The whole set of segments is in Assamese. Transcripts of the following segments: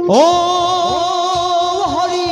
ও হৰি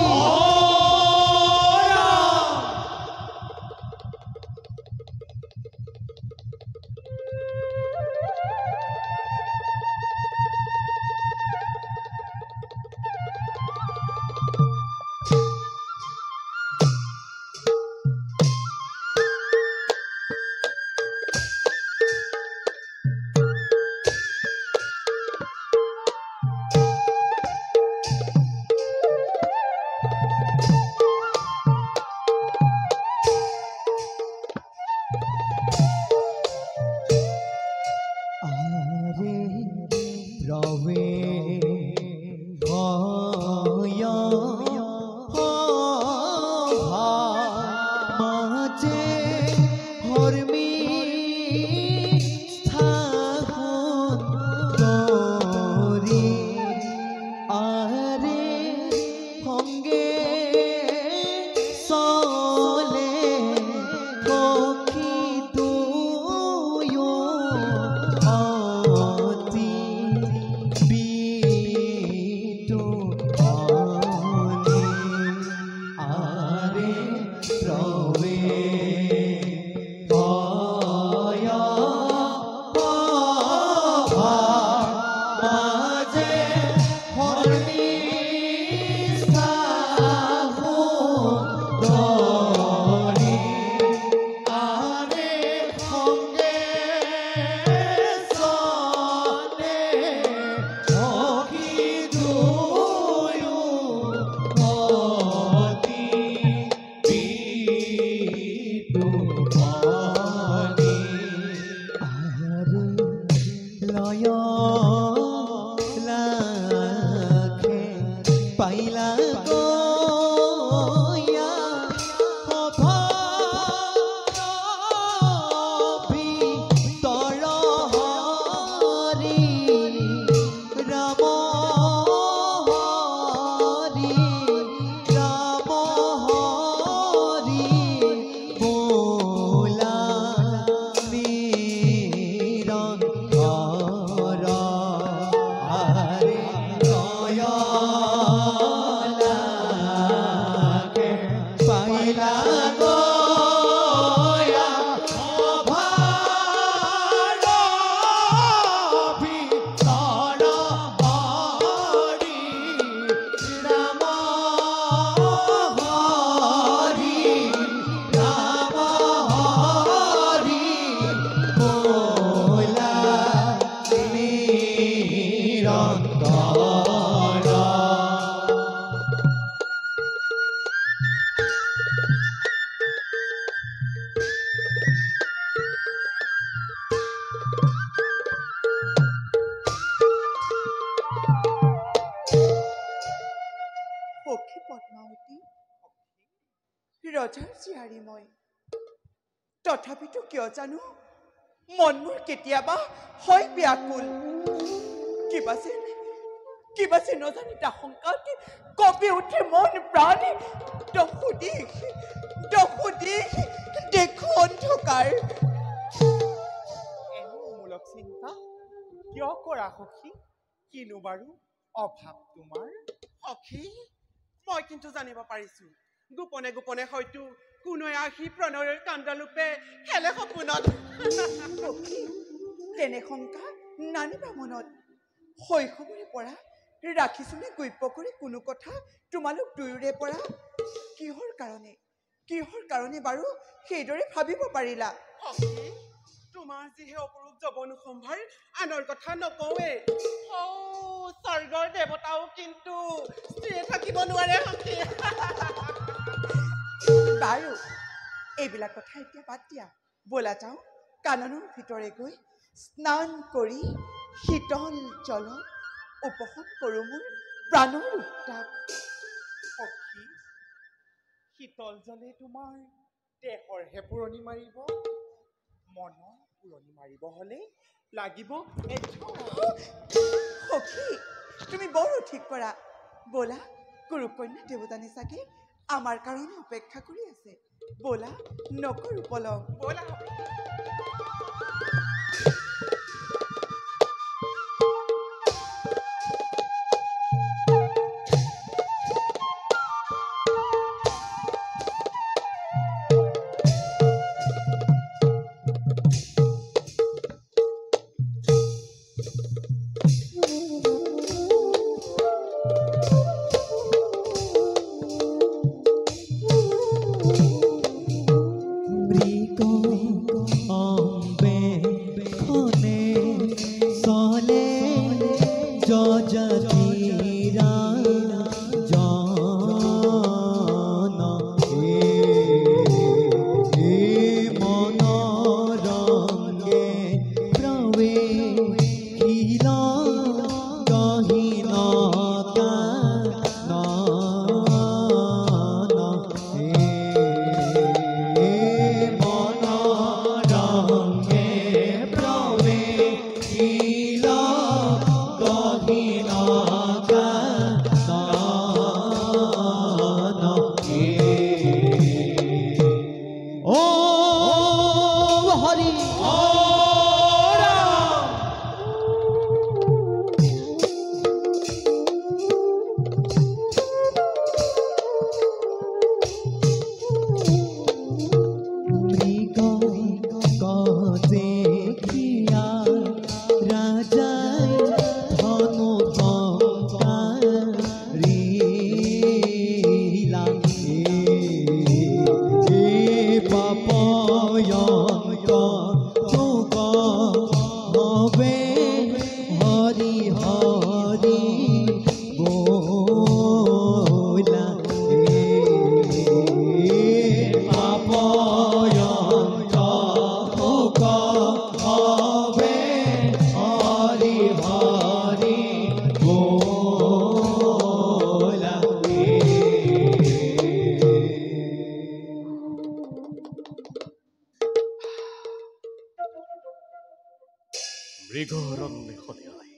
ৰজাৰ জীয়াৰী মই তথাপিতো কিয় জানো মন মোৰ কেতিয়াবা হয় ব্যাকুল কিবা যে নজানিত আশংকাত কঁপি উঠে মন প্ৰাণ দসুদি দেখো অন্ধকাৰ মূলক চিন্তা কিয় কৰা সখী কিনো বাৰু অভাৱ তোমাৰ সখী মই কিন্তু জানিব পাৰিছো গোপনে গোপনে হয়তো কোনোৱে আহি প্ৰণয়ৰ কাণ্ডৰূপে খেলে সপোনত তেনে শংকা নানিবা মনত শৈশৱৰে পৰা ৰাখিছোনে গপ্য কৰি কোনো কথা তোমালোক দুয়োৰে পৰা কিহৰ কাৰণে বাৰু সেইদৰে ভাবিব পাৰিলা সখী তোমাৰ যিহে অপৰূপ যবন সম্ভাৰ আনৰ কথা নকওঁৱে স্বৰ্গৰ দেৱতাও কিন্তু স্থিৰে থাকিব নোৱাৰে সখী বাৰু এইবিলাক কথা এতিয়া বাদ দিয়া বলা যাওঁ কাননৰ ভিতৰে গৈ স্নান কৰি শীতল জলত উপশম কৰোঁ মোৰ প্ৰাণৰ উত্তাপ সখী শীতল জলে তোমাৰ দেহৰহে পুৰণি মাৰিব মনৰ পুৰণি মাৰিব হলে লাগিব সখী তুমি বৰ ঠিক কৰা বলা গুৰুকন্যা দেৱতানী চাগে আমাৰ কাৰণে অপেক্ষা কৰি আছে বলা নকৰো পলম বলা জঠিরা জন হে মনরঙ্গে প্রবে খিল গহীন মনরঙ্গে প্রবে খিল গহীন ও হরি ও রাম মৃগ গজে খিয়া রাজাই ধনু রিলা হে পাপয়ন্ত যোগ হবে হরি হরি বোলা পাপয়ন্ত যোগ হবে হরি হরি বোলা মৃগরণ্যে সদায়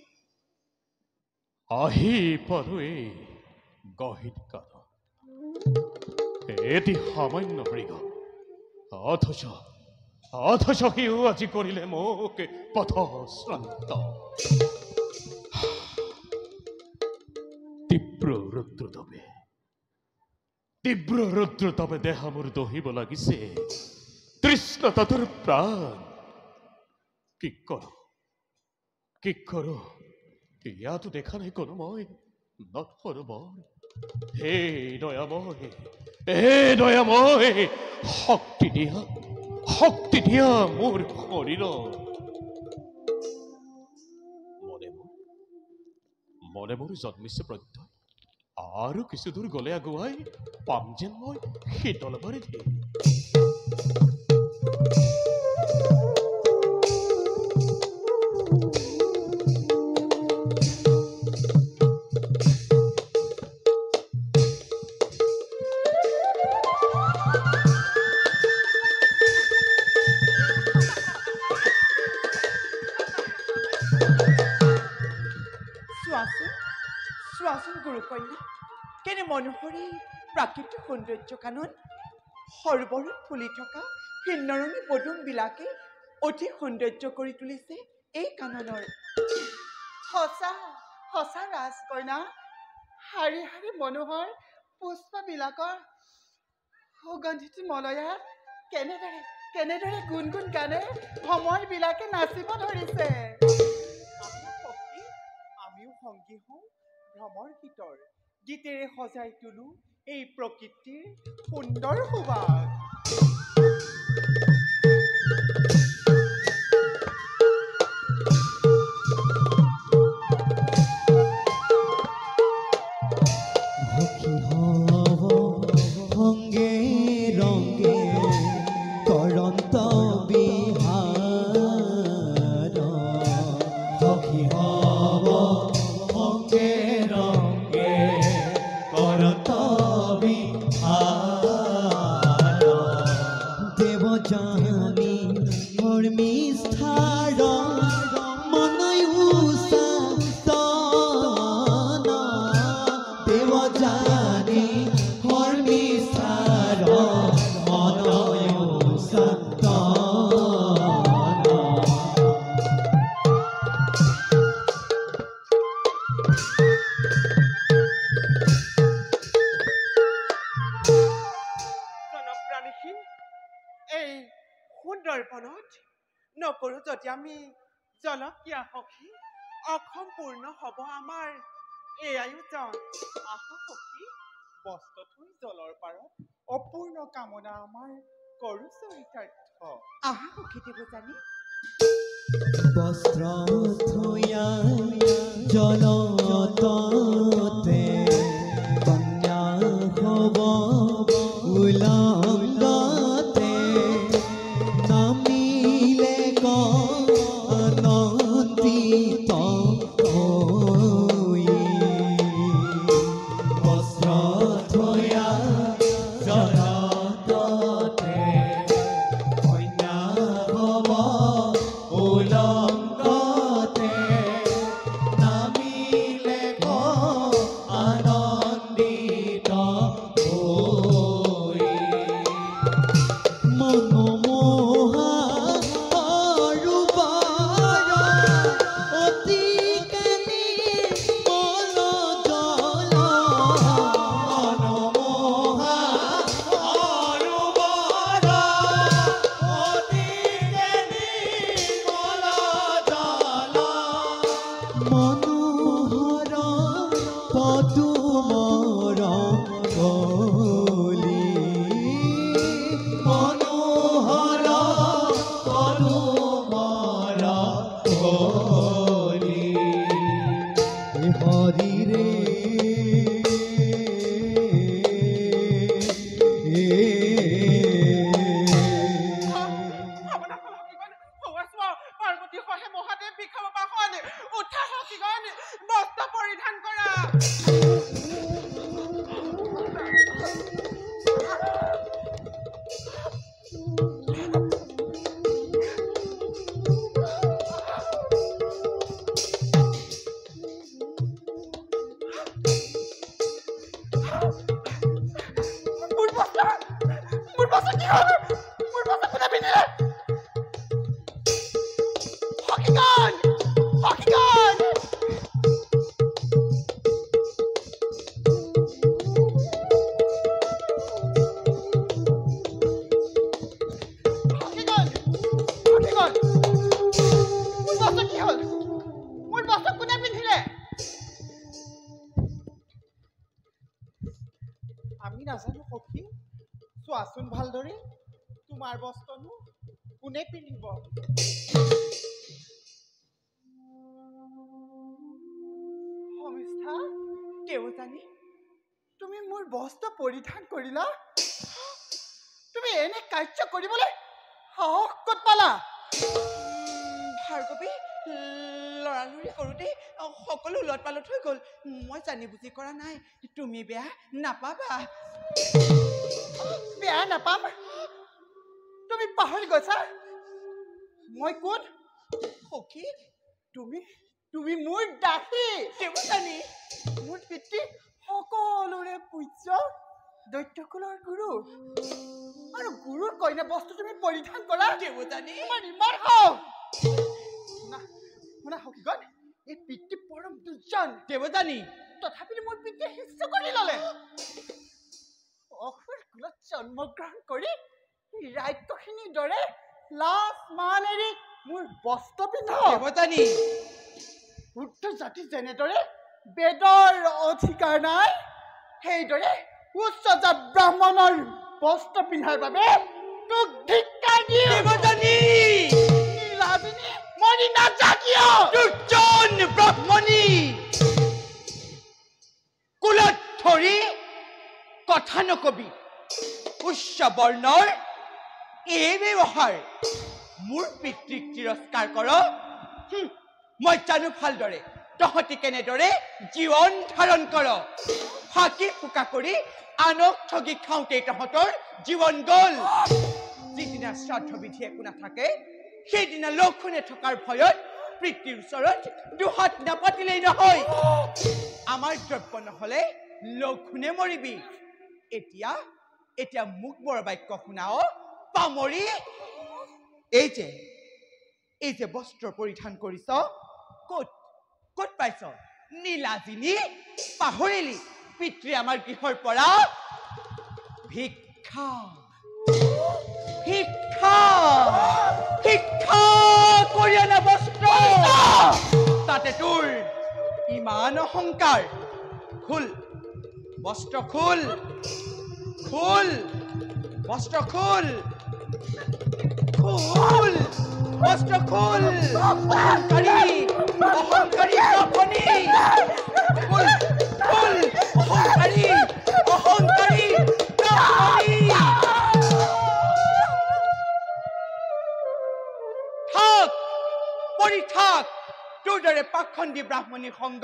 আহি পালোৱে গহীন কানন এটি সামান্য মৃগ অথচ সিও আজি কৰিলে মোক পথশ্ৰান্ত তীব্ৰ ৰুদ্ৰতাপে দেহা মোৰ দহিব লাগিছে তৃষ্ণতাটোৰ প্ৰাণ কি কৰো ইয়াতো দেখা নাই কোনো মই নথৰবৰ হে দয়াময় শক্তি দিয়া মোৰ শৰীৰত মনে মোৰ জন্মিছে প্ৰত্যয় আৰু কিছু দূৰ গলে আগুৱাই পাম যেন মই শীতল বাৰিধি চোৱাচোন গুৰুকন্যা কেনে মনোহৰী প্ৰাকৃতিক সৌন্দৰ্য কানন সৰোবৰত ফুলি থকা ভিন্নৰঙী পদুমবিলাকে অতি সৌন্দৰ্য কৰি তুলিছে এই কাননৰ সঁচা সঁচা ৰাজকন্যা শাৰী শাৰী মনোহৰ পুষ্পবিলাকৰ সুগন্ধিত মলয়াত কেনেদৰে গুণগুণ গানে ভ্ৰমৰবিলাকে নাচিব ধৰিছে আমিও সংগী হওঁ ভ্ৰমৰ গীতৰ গীতেৰে সজাই তোলো এই প্ৰকৃতিৰ সুন্দৰ সুবাস নকৰো যদি আমি জলকীয়া সখী অসম্পূৰ্ণ হ'ব আমাৰ এই আয়োজন আহা সখী বস্ত্ৰ থৈ জলৰ পাৰত অপূৰ্ণ কামনা আমাৰ কৰো চৰিতাৰ্থ আহা সখী দেৱযানী বস্ত্ৰ থৈয়া জলততে কন্যা হব উলঙ্গতে নামিলে আনন্দিত হৈ বস্ত্ৰ থৈয়া জলততে কন্যা হব উলঙ্গতে নামিলে আনন্দিত হৈ মনোমোহা অৰূপৰ অতি কেনি মল জল মনোমোহা অৰূপৰ অতি কেনি মল জল মনোহৰ পদুমৰ কলি মনোহৰ পদুমৰ কলি হৰিৰে পাৰ্বতী সহে মহাদেৱ বিষাব পাহনি উঠা সখীগণ বস্ত্ৰ পৰিধান কৰা মোৰ বস্ত্ৰ কি হ'ল মোৰ বস্ত্ৰ কোনে পিন্ধিলে সখীগণ সখীগণ সখীগণ সখীগণ মোৰ বস্ত্ৰ কি হ'ল মোৰ বস্ত্ৰ কোনে পিন্ধিলে আমি নাজানো সখী চোৱাচোন ভালদৰে তোমাৰ বস্ত্ৰনো কোনে পিন্ধিব শৰ্মিষ্ঠা দেৱযানী তুমি মোৰ বস্ত্ৰ পৰিধান কৰিলা তুমি এনে কাৰ্য কৰিবলৈ সাহস ক'ত পালা ভাৰ্গৱী লৰালৰি কৰোঁতে সকলো উলট পালট হৈ গ'ল মই জানি বুজি কৰা নাই তুমি বেয়া নাপাবা বেয়া নাপাম তুমি পাহৰি গৈছা মই কোন সখী তুমি মোৰ দাসী দেৱযানী মোৰ পিতৃ সকলোৰে পূজ্য দৈত্যকুলৰ গুৰু আৰু গুৰুৰ কইনা বস্তু তুমি পৰিধান কৰা দেৱযানী তোমাৰ ইমান হওক শুনা সখীগণ এই পিতৃ পৰম দুৰ্জন দেৱযানী তথাপিও মোৰ পিতৃয়ে শিষ্য কৰি ল'লে অসুৰ কুলত জন্মগ্ৰহণ কৰি ৰাজ্যখিনিৰ দৰে লাজ মান এৰি মোৰ বস্ত্ৰ পিন্ধ দেৱযানী শুদ্ধ জাতি যেনেদৰে বেদৰ অধিকাৰ নাই সেইদৰে উচ্চ জাত ব্ৰাহ্মণৰ বস্ত্ৰ পিন্ধাৰ বাবে তোক ধিক্কাৰ দিওঁ দেৱযানী নীলাদিনী মৰি নাযাকিয় দুৰ্জন ব্ৰাহ্মণী কুলত ধৰি কথা নকবি উচ্চ বৰ্ণৰ এই ব্যৱহাৰ মোৰ পিতৃক তিৰস্কাৰ কৰ মই জানো ভালদৰে তহঁতি কেনেদৰে জীৱন ধাৰণ কৰ ফাঁকি ফুকা কৰি আনক ঠগি খাওঁতেই তহঁতৰ জীৱন গ'ল যিদিনা শ্ৰাদ্ধ বিধি একো নাথাকে সেইদিনা লক্ষণে থকাৰ ভয়ত পিতৃৰ ওচৰত দুহাত নাপাতিলেই নহয় আমাৰ দ্ৰব্য নহ'লে লক্ষণে মৰিবি এতিয়া মোক বৰ বাক্য শুনাও পামৰি এই যে বস্ত্ৰ পৰিধান কৰিছ ক'ত পাইছ নীলাদিনী পাহৰিলি পিতৃ আমাৰ গৃহৰ পৰা ভিক্ষা কৰি অনা বস্ত্ৰ তাতে তোৰ ইমান অহংকাৰ খুল বস্ত্ৰ খুল বস্ত্ৰ খুল বস্ত্ৰ খোল অহংকাৰী অহংকাৰী দপনি খোল খোল অহংকাৰী অহংকাৰী দপনি থাক পৰি থাক তোৰ দৰে পাখণ্ডী ব্ৰাহ্মণী সংগ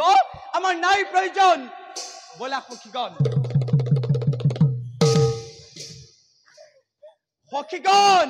আমাৰ নাই প্ৰয়োজন বলা সখীগণ সখীগণ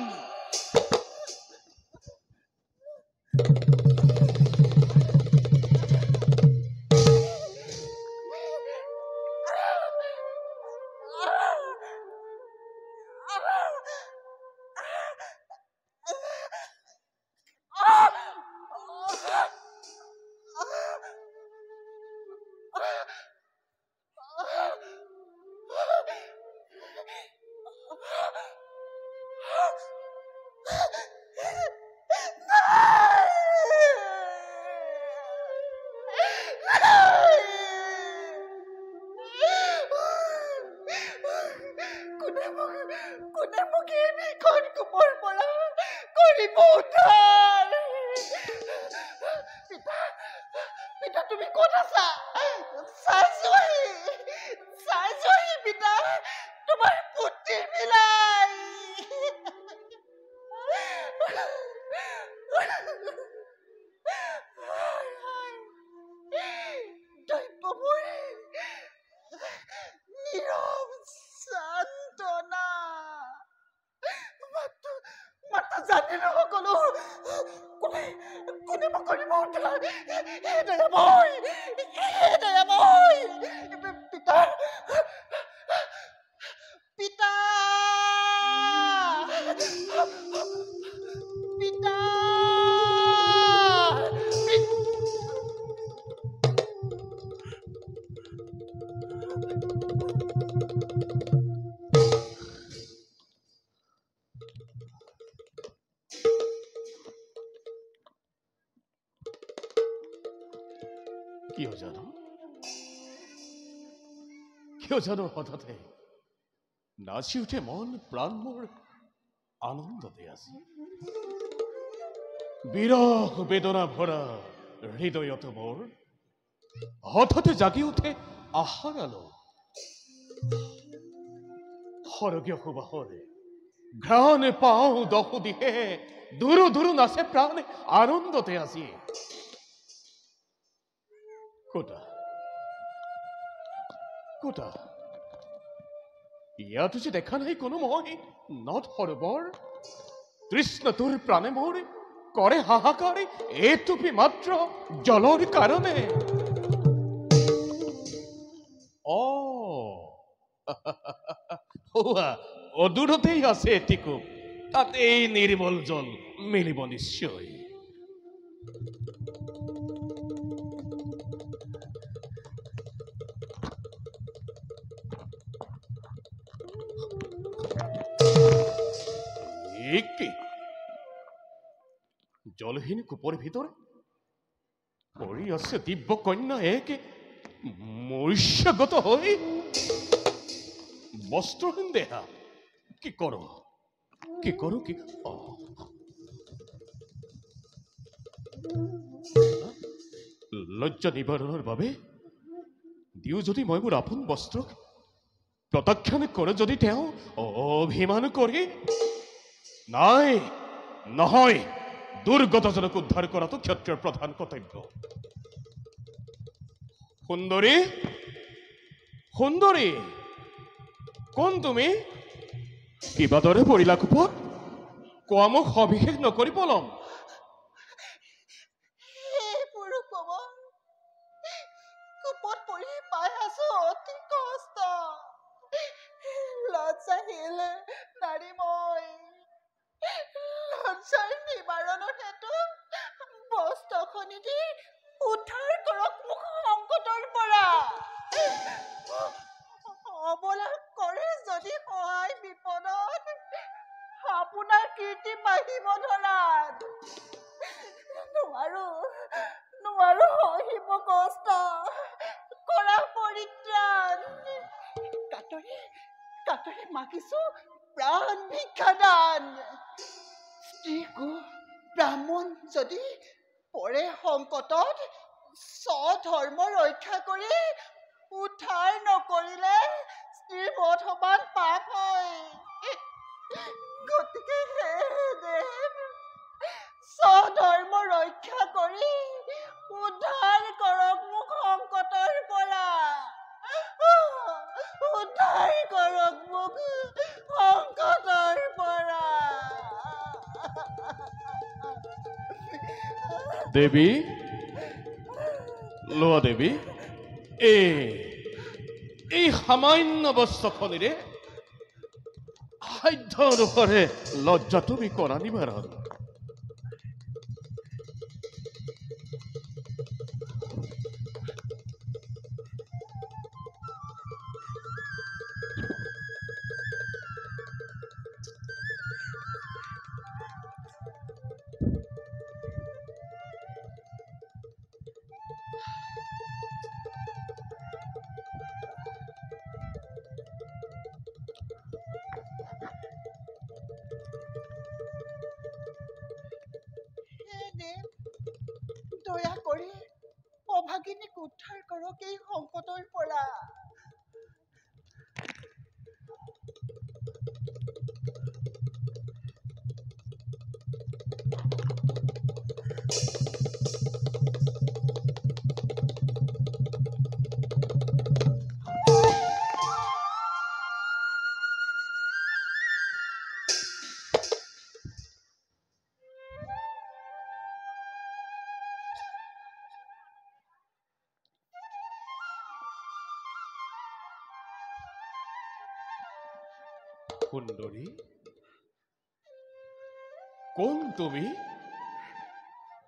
কিয় জানো হঠাতে নাচি উঠে মন প্ৰাণ মোৰ আনন্দতে আছে বিৰহ বেদনা ভৰা হৃদয়ত মোৰ হঠাতে জাগি উঠে আশাৰ আলো সৰগীয় সুবাসৰে ঘ্ৰাণে পাওঁ দহো দিশে দূৰো দূৰো নাচে প্ৰাণে আনন্দতে আজি কোটা কোটা ইয়াতো যে দেখা নাই কোনো মই নদ সৰোবৰ তৃষ্ণ তোৰ প্ৰাণে মোৰ কৰে হাহাকাৰে এটুপি মাত্ৰ জলৰ কাৰণে অদূৰতেই আছে এটিকোপ তাতে এই নিৰ্মল জল মিলিব নিশ্চয় জলহীন কূপৰ ভিতৰে পৰি আছে দিব্য কন্যা একে মনুষ্যগত হৈ বস্ত্ৰহীন দেহা কি কৰো কি লজ্জা নিবাৰণৰ বাবে দিও যদি মই মোৰ আপোন বস্ত্ৰক প্ৰত্যাখ্যান কৰে যদি তেওঁ অভিমান কৰি নাই নহয় দুৰ্গতজনক উদ্ধাৰ কৰাটো ক্ষত্ৰিয়ৰ প্ৰধান কৰ্তব্য সুন্দৰী সুন্দৰী কোন তুমি কিবা দৰে পৰিলা কোপত কোৱা মোক সবিশেষ নকৰি পলম ব্ৰাহ্মণ যদি পৰে সংকটত স্বধৰ্ম ৰক্ষা কৰি উদ্ধাৰ নকৰিলে স্ত্ৰীবধ সমান পাপ হয়। গতিকে হে দেৱ, স্বধৰ্ম ৰক্ষা কৰি উদ্ধাৰ কৰক মোক সংকটৰ পৰা। উদ্ধাৰ কৰক মোক সংকটৰ পৰা। দেৱী, লোৱা দেৱী, এই সামান্য বস্ত্ৰখনেৰে সাধ্য অনুসাৰে লজ্জা তুমি কৰা নিবাৰণ। দয়া কৰি অভাগিনীক উদ্ধাৰ কৰক এই সংকটৰ পৰা। সুন্দৰী, কোন তুমি?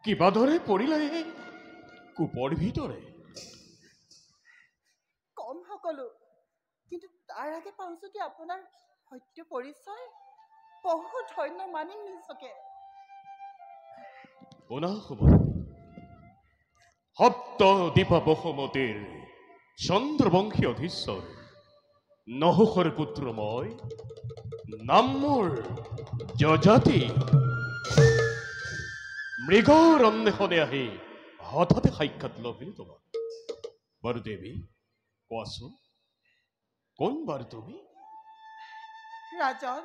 কিবা দৰে পৰিলা এই কূপৰ ভিতৰে? কম সকলো, কিন্তু তাৰ আগে পাওঁ যদি আপোনাৰ সত্য পৰিচয় বহু ধন্য মানিম নিজকে। শুনা সুমতি, সপ্তদ্বীপ বসুমতীৰ চন্দ্ৰবংশী অধীশ্বৰ নহুষৰ পুত্ৰ মই, নাম মোৰ যজাতি। মৃগৰ অন্বেষণে আহি হঠাতে সাক্ষাৎ লভিলো তোমাক। বাৰু দেৱী, কোৱাচোন কোন বাৰু তুমি? ৰাজন,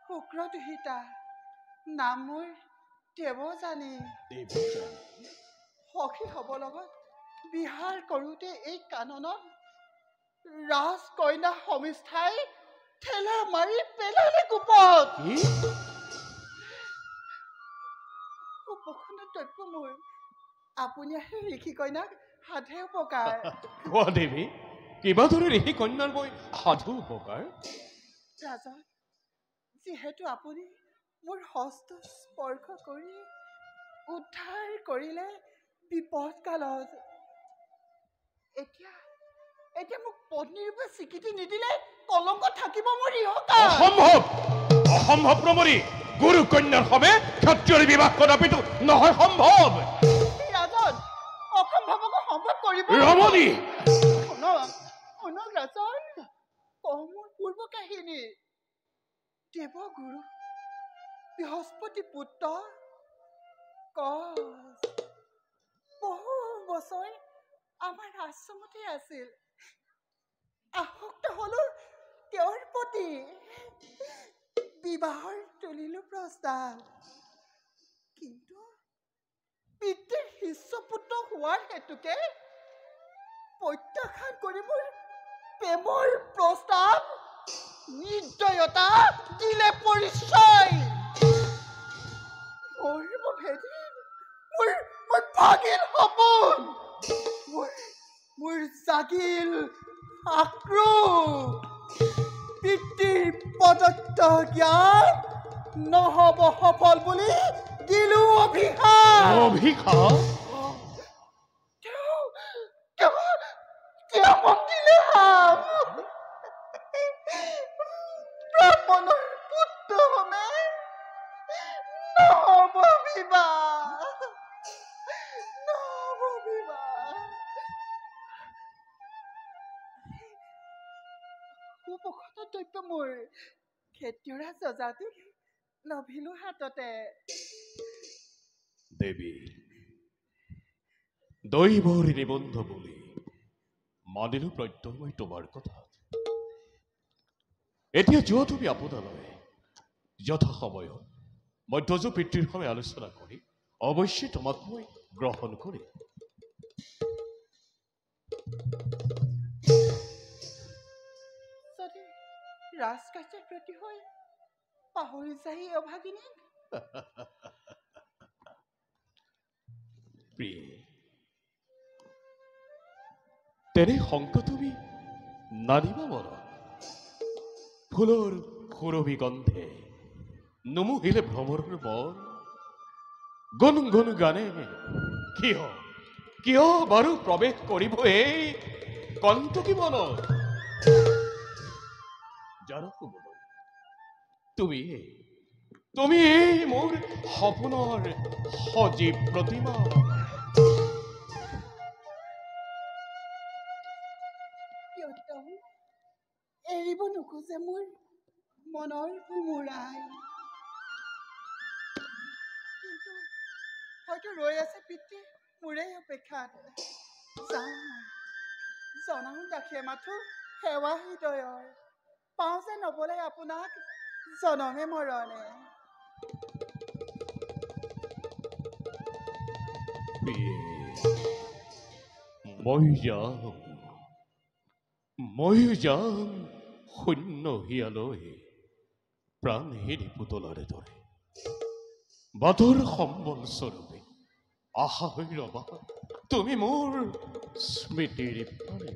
শুক্ৰ দুহিতা, নাম মোৰ দেৱযানী। সখী হ'ব লগত বিহাৰ কৰোঁতে এই কাননত ৰাজ কন্যা সমিষ্ঠাই ঠেলা মাৰি পেলালে কূপত। উপখনত দ্ৰব্য মোৰ, আপুনি আহি ঋষি কন্যাক সাধে উপকাৰ। কোৱা দেৱী, কিবা দৰে ঋষি কন্যাৰ মই সাধু উপকাৰ? ৰাজন, যিহেতু আপুনি মোৰ হস্ত স্পৰ্শ কৰি উদ্ধাৰ কৰিলে বিপদ কালত, এতিয়া মোক পত্নী ৰূপে স্বীকৃতি নিদিলে কলংক থাকিব মোৰ ইহকাল। অসম্ভৱ, অসম্ভৱ প্ৰমৰী। গুৰু কন্যাৰ সবে ক্ষত্ৰিয়ৰ বিবাহ কদাপিতো নহয় সম্ভৱ। ৰাজন, অসম্ভৱক সম্ভৱ কৰিব। ৰমণী, শুনক ৰাজন, কওঁ মোৰ পূৰ্ব কাহিনী। দেৱগুৰু বৃহস্পতি পুত্ৰ কচ বহু বছৰ আমাৰ আশ্ৰমতে আছিল। আসক্ত হলো তেওঁৰ প্ৰতি, বিবাহৰ তুলিলো প্ৰস্তাৱ, কিন্তু পিতৃৰ শিষ্যপুত্ৰ হোৱাৰ হেতুকে প্ৰত্যাখ্যান কৰি মোৰ প্ৰেমৰ প্ৰস্তাৱ নিৰ্দয়তা দিলে পৰিচয়। মোৰ ভাগিল সপোন, মোৰ জাগিল আক্ৰোশ। পিতৃৰ প্ৰদত্ত জ্ঞান নহব সফল বুলি দিলো অভিশাপ। তেওঁ মোক দিলে শাপ। ব্ৰাহ্মণৰ পুত্ৰ হমে নহব বিবাহ, নহব বিবাহ। সুপখত দ্ৰব্য মোৰ, ক্ষেত্ৰীয়ৰা যজাতি লভিলো হাততে। দেৱী দৈৱৰ নিবন্ধ বুলি মানিলো প্ৰত্যয় মই তোমাৰ কথা এতিয়া যোৱা তুমি আপোনালৈ যথা সময়ত মধ্যযু পিতৃৰ সৈতে আলোচনা কৰি অৱশ্যে তোমাক মই গ্ৰহণ কৰিম যদি ৰাজকাৰ্যৰ প্ৰতি হৈ পাহৰি যায় অভাগিনী প্ৰিয়ে তেনে শংকা তুমি নানিবা মনত ফুলৰ সুৰভি গন্ধে নুমুহিলে ভ্ৰমৰৰ মন গুণ গুণ গানে কিয় বাৰু প্ৰৱেশ কৰিব এই কণ্টকী মনত জানো সুমন তুমি এই মোৰ সপোনৰ সজীৱ প্ৰতিমা কিয়তম এৰিব নোখোজে মোৰ মনৰ ভোমোৰাই কিন্তু হয়তো ৰৈ আছে পিতৃ মোৰে অপেক্ষাত যাওঁ মই জনাওঁ দাসে মাথো সেৱা হৃদয়ৰ পাওঁ যে নবলে আপোনাক জনমে মৰণে মই যাম শূন্য হিয়ালৈ প্ৰাণহীন পুতলাৰে দৰে বাটৰ সম্বল স্বৰূপে আশা হৈ ৰবা তুমি মোৰ স্মৃতিৰ পাৰে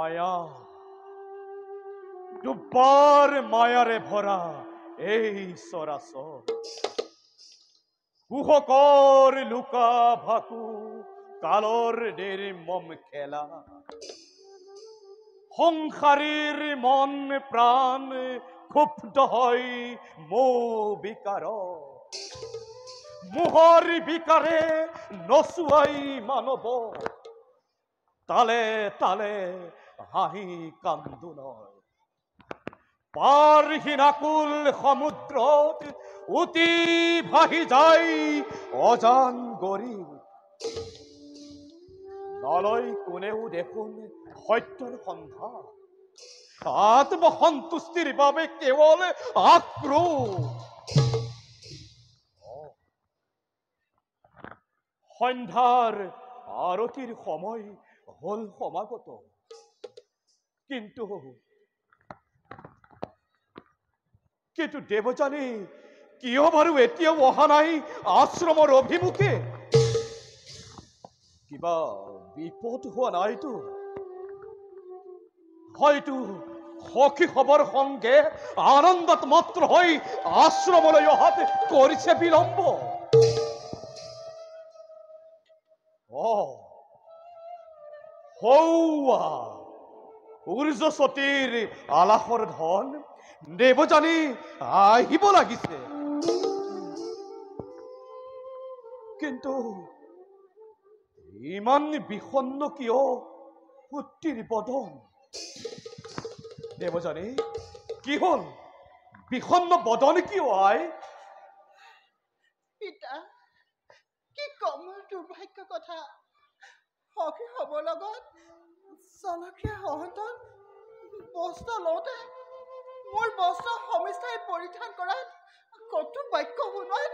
মায়া দুবাৰ মায়াৰে ভৰা এই চৰাচৰ কুহকৰ লুকা ভাকু কালৰ নিৰ্মম খেলা সংসাৰীৰ মন প্ৰাণ ক্ষুব্ধ হয় মোহ বিকাৰ মোহৰ বিকাৰে নচুৱাই মানৱ তালে তালে হাঁহি কান্দোনৰ পাৰহীন আকুল সমুদ্ৰত উটি ভাহি যায় অজান গৰি নলয় কোনেও দেখোন সত্যৰ সন্ধান আত্মসন্তুষ্টিৰ বাবে কেৱল আক্ৰোশ সন্ধ্যাৰ আৰতিৰ সময় হল সমাগত কিন্তু দেৱযানী কিয় বাৰু এতিয়াও অহা নাই আশ্ৰমৰ অভিমুখে কিবা বিপদ হোৱা নাইতো হয়তো সখী খবৰ সংগে আনন্দত মাত্ৰ হৈ আশ্ৰমলৈ অহাত কৰিছে বিলম্ব হৌৱা সূৰ্যসতীৰ আলাসৰ ধন দেৱযানী আহিব লাগিছে কিন্তু ইমান বিষণ্ণ কিয় পুত্ৰীৰ বদন দেৱযানী কি হল বিষণ্ণ বদন কিয় আই পিতা কি কম দুৰ্ভাগ্য কথা সখী হব লগত জনক্ৰিয়া সহতত বস্ত্ৰ লওঁতে মোৰ বস্ত্ৰ সমিষ্ঠাই পৰিধান কৰাত কটু বাক্য শুনোৱাত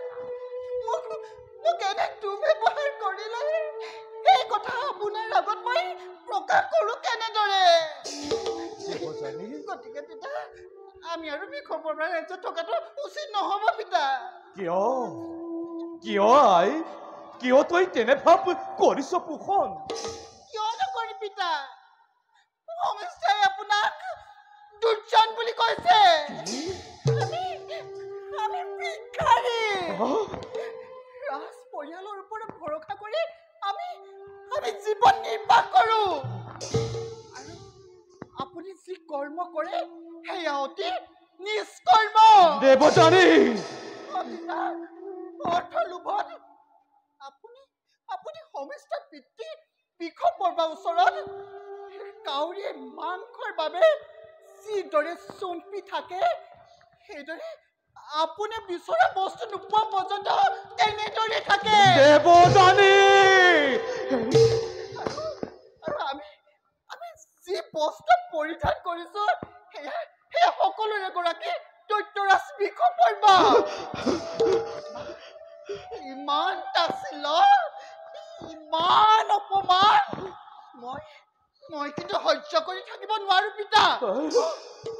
মোক এনে দুৰ্ব্যৱহাৰ কৰিলে এই কথা আপোনাৰ আগত মই প্ৰকাশ কৰোঁ কেনেদৰে? গতিকে পিতা আমি আৰু বিখপৰা ৰাজ্যত থকাটো উচিত নহ'ব পিতা। কিয় কিয় আই কিয় তই তেনে ভাৱ কৰিছ পোষণ? কিয় নকৰি পিতা? সমিষ্ঠাই আপোনাক দুৰ্জন বুলি কৈছে। আমি ভিক্ষাৰী। ৰাজ পৰিয়ালৰ ওপৰত ভৰসা কৰি আমি জীৱন নিৰ্বাহ কৰো। আৰু আপুনি যি কৰ্ম কৰে সেয়া অতি নিষ্কৰ্ম। দেৱযানী অৰ্থ লোভত আপুনি সমিষ্ট পিতৃ বিখপৰাৰ ওচৰত কাউৰীয়ে মাংসৰ বাবে যিদৰে চুম্পি থাকে সেইদৰে আপুনি বিচৰা বস্তু নোপোৱা পৰ্যন্ত তেনেদৰে থাকে। দেৱযানী আৰু আমি যি বস্ত্ৰ পৰিধান কৰিছো সেয়া সকলোৰে এগৰাকী দৈত্যৰাজ বিখপৰা। ইমান তাচিল্য, ইমান অপমান মই কিন্তু সহ্য কৰি থাকিব নোৱাৰো পিতা।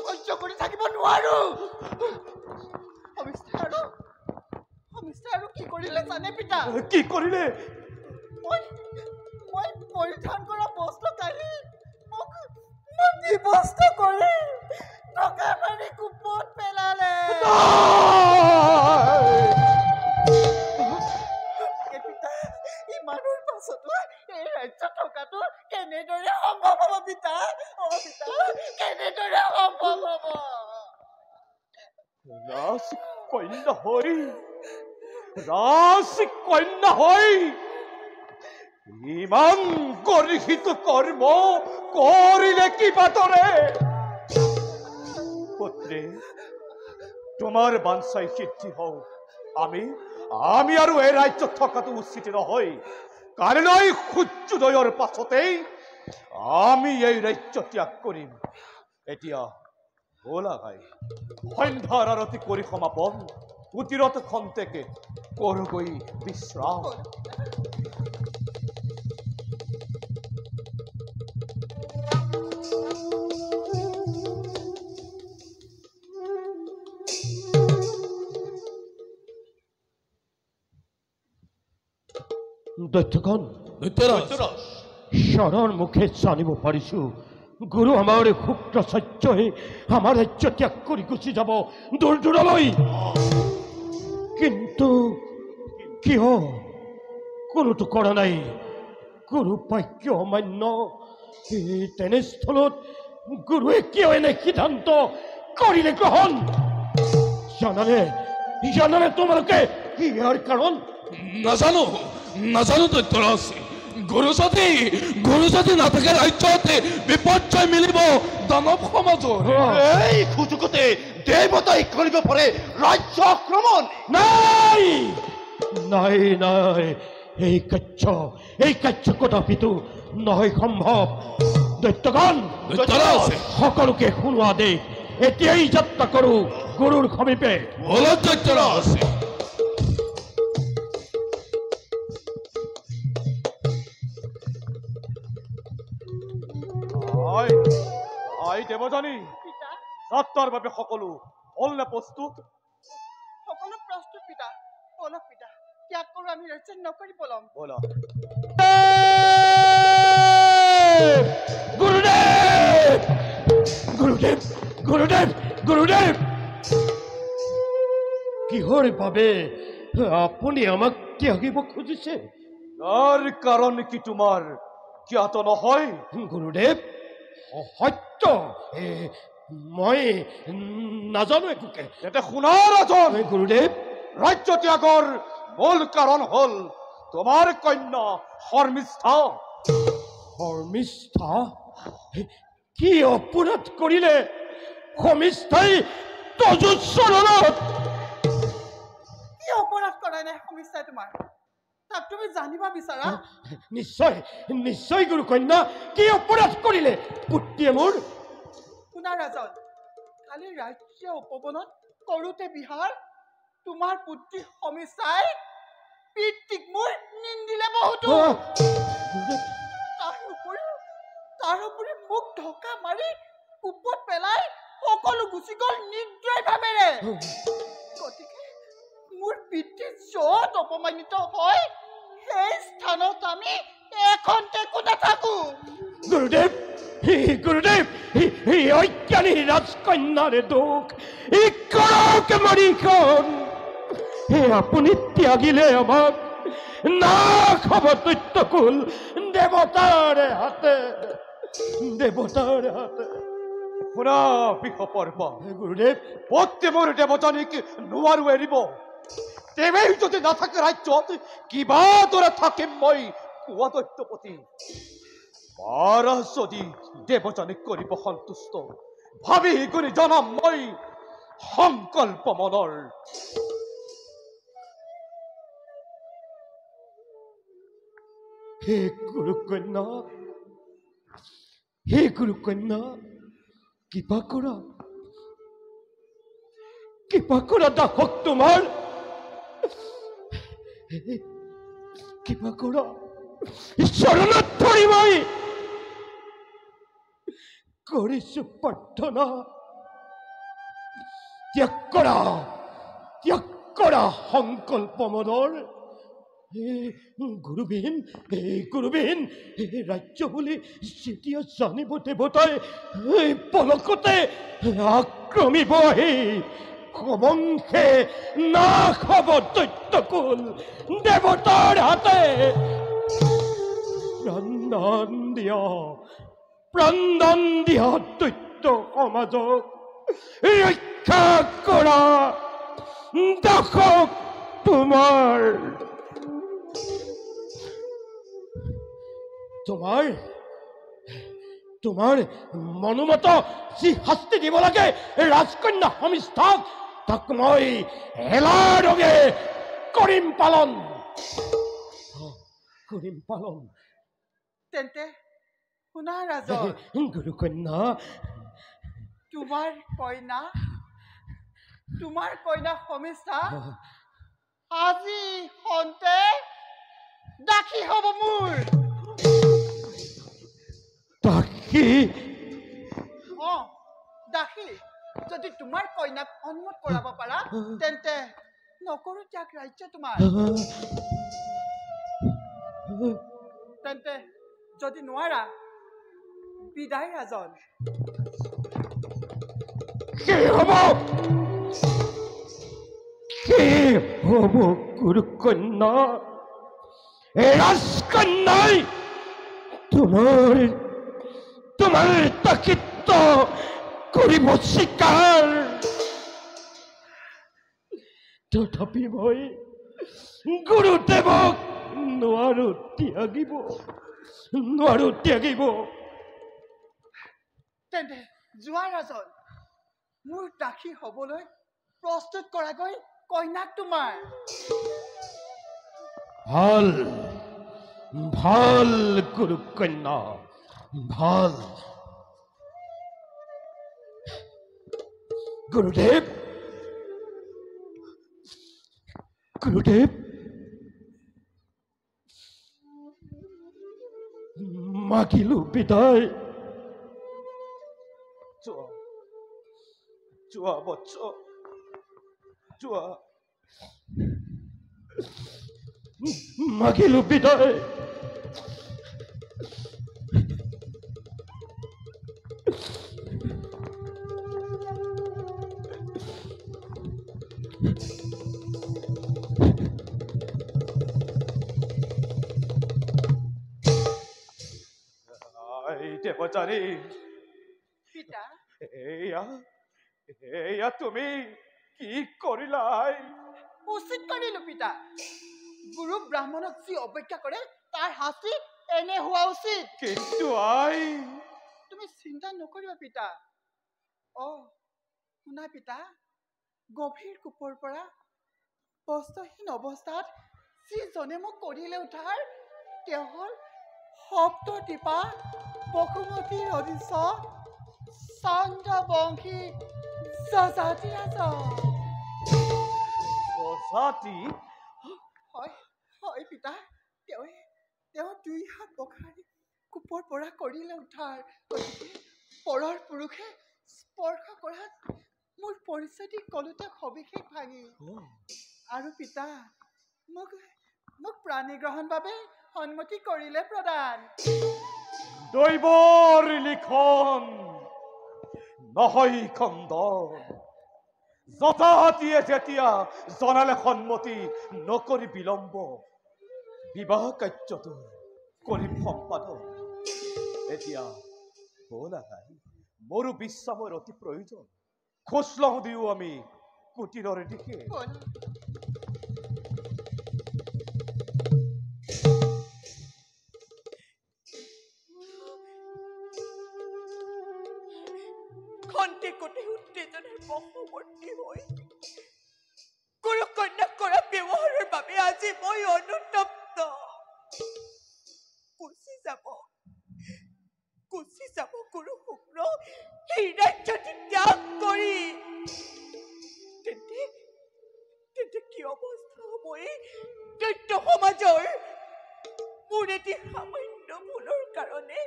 সহ্য কৰি থাকিব নোৱাৰো। সমিষ্ঠাই আৰু কি কৰিলে জানে পিতা? কি কৰিলে? মই পৰিধান কৰা বস্তু কাঢ়ি মোক বিবস্ত কৰি টকা মাৰি কুপত পেলালে। পিতা ইমানৰ পাছতো এই ৰাজ্যত থকাটো কেনেদৰে সম্ভৱ হ'ব পিতা? পিতা কেনেদৰে সম্ভৱ হ'ব? ৰাজকন্যা হৈ ইমান গৰ্হিত কৰ্ম কৰিলে কি বাতৰে? পুত্ৰী তোমাৰ বাঞ্ছাই সিদ্ধি হওক। আমি আৰু এই ৰাজ্যত থকাটো উচিত নহয়, কাৰণ এই সূৰ্যোদয়ৰ পাছতেই আমি এই ৰাজ্য ত্যাগ কৰিম। এতিয়া বলা ভাই সন্ধ্যাৰ আৰতি কৰি সমাপন কুটিৰত খন্তেকে কৰোগৈ বিশ্ৰাম। দৈত্যগণ শৰৰ মুখে জানিব পাৰিছো গুৰু আমাৰ শুক্ৰাচাৰ্যই আমাৰ ৰাজ্য ত্যাগ কৰি গুচি যাব দূৰ দূৰলৈ। কিন্তু কিয় কোনোটো কৰা নাই? গুৰু বাক্য অমান্য। তেনেস্থলত গুৰুৱে কিয় এনে সিদ্ধান্ত কৰিলে গ্ৰহণ? জানানে তোমালোকে ইয়াৰ কাৰণ? নাজানো দৈত্যৰাজ। গুৰু যদি নাথাকে ৰাজ্যত বিপৰ্যয় মিলিব দানৱ সমাজৰ। এই সুযোগতে দেৱতাই কৰিব পাৰে ৰাজ্য আক্ৰমণ। নাই এই কাৰ্য কদাপিতো নহয় সম্ভৱ। দৈত্যগণ সকলোকে শুনোৱা দেশ এতিয়াই যাত্ৰা কৰো গুৰুৰ সমীপে। দৈত্যৰাজ দেৱযানী যাত্ৰাৰ বাবে সকলো হল নে প্ৰস্তুত? সকলো প্ৰস্তুত পিতা। পলক পিতা ত্যাগ কৰো আমি ৰাজ্য নকৰি পলম। বলা। গুৰুদেৱ কিহৰ বাবে আপুনি আমাক ত্যাগিব খুজিছে? তাৰ কাৰণ কি তোমাৰ জ্ঞাত নহয়? গুৰুদেৱ সত্য মই নাজানো একোকে। এতিয়া শুনা ৰাজন। গুৰুদেৱ ৰাজ্য ত্যাগৰ মূল কাৰণ হল তোমাৰ কন্যা শৰ্মিষ্ঠা। শৰ্মিষ্ঠা কি অপৰাধ কৰিলে শৰ্মিষ্ঠাই তজুচৰণত? কি অপৰাধ কৰা নাই সমিষ্ঠাই তোমাৰ? তাক তুমি জানিব বিচাৰা? নিশ্চয় গুৰু কন্যা কি অপৰাধ কৰিলে পুত্ৰীয়ে মোৰ? শুনা ৰাজন, কালি ৰাজ্য উপবনত কৰোতে বিহাৰ তোমাৰ পুত্ৰী সমস্যাই পিতৃক মোৰ নিন্দিলে বহুতো তাৰ উপৰি মোক ঢকা মাৰি কুপত পেলাই সকলো গুচি গ'ল নিদ্ৰাই ভাবেৰে গতিকে মোৰ পিতৃ য'ত অপমানিত হয় সেই স্থানত আমি এখন টেকো নাথাকো গুৰুদেৱ গুৰুদেৱ এই অজ্ঞানী ৰাজকন্যাৰে দুখ এই কৰকে মাৰিখন আপুনি ত্যাগিলে আমাক নাশ হ'ব দৈত্যকুল দেৱতাৰে হাতে শুনা বিশ্বপৰ্ব গুৰুদেৱ পত্নী মোৰ দেৱযানীক নোৱাৰো এৰিব তেৱেই যদি নাথাকে ৰাজ্যত কিবা দৰে থাকিম মই কোৱা দৈত্যপতি পাৰা যদি দেৱযানীক কৰিব সন্তুষ্ট ভাবি কৰি জনাম মই সংকল্প মনৰ হে গুৰুকন্যা কিবা কৰা দাসক তোমাৰ কিবা কৰা চৰণত ধৰি মই কৰিছো প্ৰাৰ্থনা ত্যাগ কৰা সংকল্প মনৰ গুৰুবিহীন ৰাজ্য বুলি যেতিয়া জানিব দেৱতাই পলকতে আক্ৰমিব আহি সমংসে নাশ হ'ব দৈত্যকুল দেৱতাৰ হাতে প্ৰাণদান দিয়া দৈত্য সমাজক ৰক্ষা কৰা দাসক তোমাৰ মনোমত যি শাস্তি দিব লাগে ৰাজকন্যা সমিষ্ঠাক তাক মই এলাৰগে কৰিম পালন তেন্তে শুনা ৰাজন গুৰুকন্যা তোমাৰ কইনা সমস্যা আজি হন্তে দাসী হ'ব মোৰ দাসী যদি তোমাৰ কইনাক সন্মত কৰাব পাৰা তেন্তে নকৰো ত্যাগ ৰাজ্য তোমাৰ তেন্তে যদি নোৱাৰা বিদায় ৰাজন কি হ'ব গুৰুকন্যা ৰাজকন্যাই তোমাৰ তাকিত্ব কৰিব স্বীকাৰ তথাপি মই গুৰুদেৱক নোৱাৰো ত্যাগিব তেন্তে যোৱা ৰাজন মোৰ দাসী হ'বলৈ প্ৰস্তুত কৰাগৈ কইনাক তোমাৰ ভাল গুৰুকন্যা ভাল গুৰুদেৱ মাগিলো বিদায় যোৱা বৎস যোৱা মাগিলো বিদায় দেৱযানী পিতা এয়া তুমি কি কৰিলা উচিত কৰিলো পিতা গুৰু ব্ৰাহ্মণক যি অপেক্ষা কৰে তাৰ শাস্তি এনে হোৱা উচিত কিন্তু তুমি চিন্তা নকৰিবা পিতা শুনা পিতা গভীৰ কোপৰ পৰা বস্ত্ৰহীন অৱস্থাত যিজনে মোক কঢ়িয়ালে উঠাৰ তেওঁ হ'ল সপ্তদীপা বসুমতীৰ অধীশ চন্দ্ৰবংশী স্বজাতি ৰাজা। স্বজাতি? হয় হয় পিতা, তেওঁ 2 হাত বখাৰি কোপৰ পৰা কৰিলে উদ্ধাৰ। গতিকে পৰৰ পুৰুষে স্পৰ্শ কৰাত মোৰ পৰিচয় দি ক'লো তেওঁক সবিশেষ ভাঙি। আৰু পিতা মোক প্ৰাণী গ্ৰহণ বাবে সন্মতি কৰিলে প্ৰদান। দৈৱৰ লিখন নহয় খণ্ডন। যথাতিয়ে যেতিয়া জনালে সন্মতি নকৰি বিলম্ব, বিবাহ কাৰ্যটো কৰিম সম্পাদন। এতিয়া বল আহাই, মোৰো বিশ্ৰামৰ অতি প্ৰয়োজন। খোজ লওঁ দিওঁ আমি কুটিৰৰ দিশে। খন্তে কোটে উত্তেজনাৰ বশৱৰ্তী হৈ গুৰু কন্যাক কৰা ব্যৱহাৰৰ বাবে আজি মই অনুতপ্ত। গুচি যাব গুৰু শুক্ৰ সেই ৰাজ্যটি ত্যাগ কৰি। তেন্তে কি অৱস্থা হ'ব এই দৈত্য সমাজৰ? মোৰ এটি সামান্য ভুলৰ কাৰণে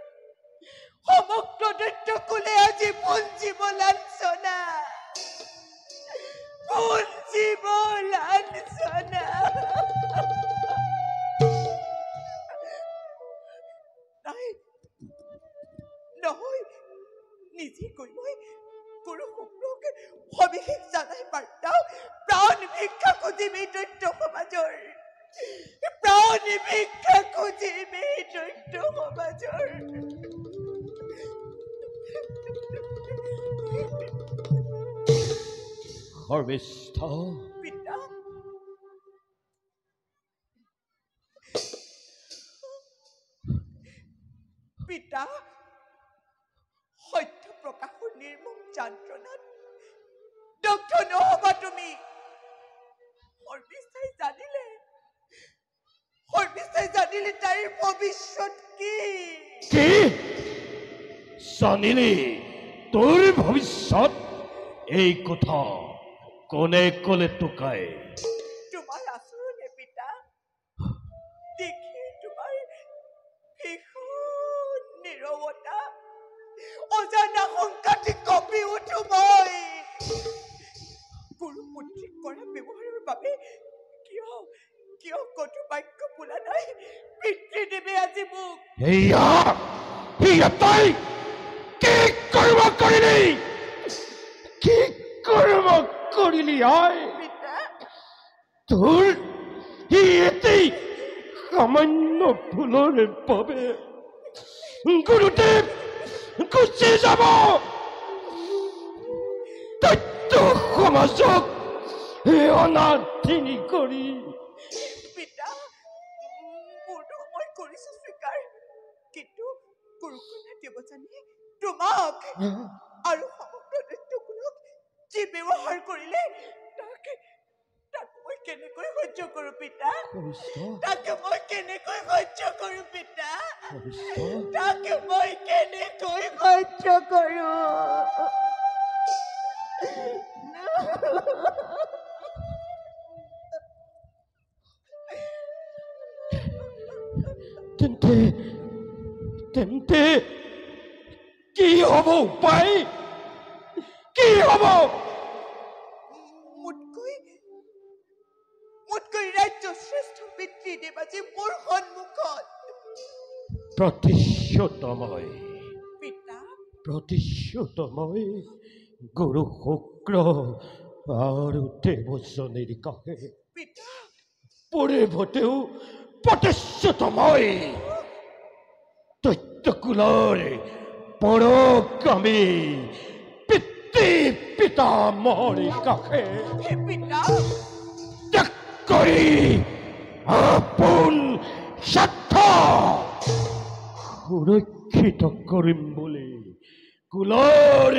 সমগ্ৰ দৈত্য কুলে আজি পুঞ্জীব লাঞ্ছনা। নাই নহয়, নিজে গৈ মই গুৰু শুক্ৰক সবিশেষ জানাই পাৰতাম। প্ৰাণ ভিক্ষা খুজিম এই দৈত্য সমাজৰ, প্ৰাণ ভিক্ষা খুজিম এই দৈত্য সমাজৰ। শৰ্মিষ্ঠ পিতা, পিতা, সত্য প্ৰকাশৰ নিৰ্মম যন্ত্ৰণাত দগ্ধ নহবা তুমি। শৰ্মিষ্ঠাই জানিলে তাইৰ ভৱিষ্যত কি? জানিলি তোৰ ভৱিষ্যত? এই কথা কোনে ক'লে তোকাই? তোমাৰ আচৰণে পিতা, দেখি তোমাৰ ভীষণ নীৰৱতা, অজানা শংকাটি কঁপি উঠো মই। গুৰুপুত্ৰীক কৰা ব্যৱহাৰৰ বাবে কিয় কটু বাক্য বোলা নাই পিতৃদেৱে আজি মোক? তই কি কৰ্ম কৰিলি? কি কৰ্ম কৰিলি আই? পিতা, তোৰ এতেই সামান্য ভুলৰ বাবে গুৰুদেৱ গুচি যাব। দৈত্য সমাজক অনাথিনী কৰি। পিতা, মোৰ দুখ মই কৰিছো স্বীকাৰ, কিন্তু গুৰুকন্যা দেৱযানীয়ে তোমাক আৰু সমগ্ৰ দৈত্যকুলক যি ব্যৱহাৰ কৰিলে তাক মই কেনেকৈ সহ্য কৰো পিতা? তাকে মই কেনেকৈ সহ্য কৰো পিতা? তাকে মই কেনেকৈ সহ্য কৰো? তেন্তে কি হ'ব উপায়? কি হ'ব? মোতকৈ ৰাজ্য শ্ৰেষ্ঠ পিতৃদেৱ আজি মোৰ সন্মুখত। প্ৰতিশোধময় পিতা, প্ৰতিশোধময় গুৰু শুক্ৰ আৰু দেৱযানীৰ কাষে পিতা, পৰিভতেও প্ৰতিশোধময় দৈত্যকুলৰ পৰগামী পিতৃ পিতামহৰ কাষে পিতা, ত্যাগ কৰি আপোন স্বাৰ্থ সুৰক্ষিত কৰিম বুলি কুলৰ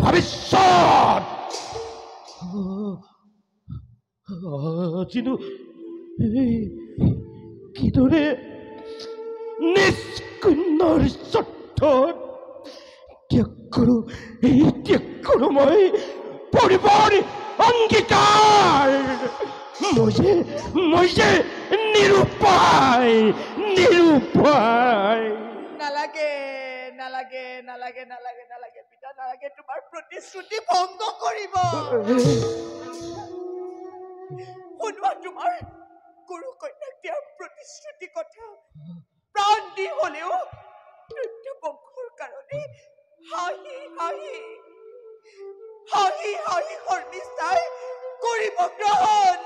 ভৱিষ্যত আজিনো কিদৰে নিজ কন্যাৰ স্বাৰ্থত ত্যাগ কৰোঁ মই যে নিৰুপায় নিৰুপায় নালাগে নালাগে নালাগে নালাগে নালাগে পিতা নালাগে তোমাৰ প্ৰতিশ্ৰুতি ভংগ কৰিব শুনোৱা তোমাৰ গুৰু কন্যাক দিয়াৰ প্ৰতিশ্ৰুতি কথা প্ৰাণ দি হলেও দৈত্য বংশৰ কাৰণে হাঁহি হাঁহি হাঁহি হাঁহি শৰ্মিষ্ঠাই কৰিব গ্ৰহণ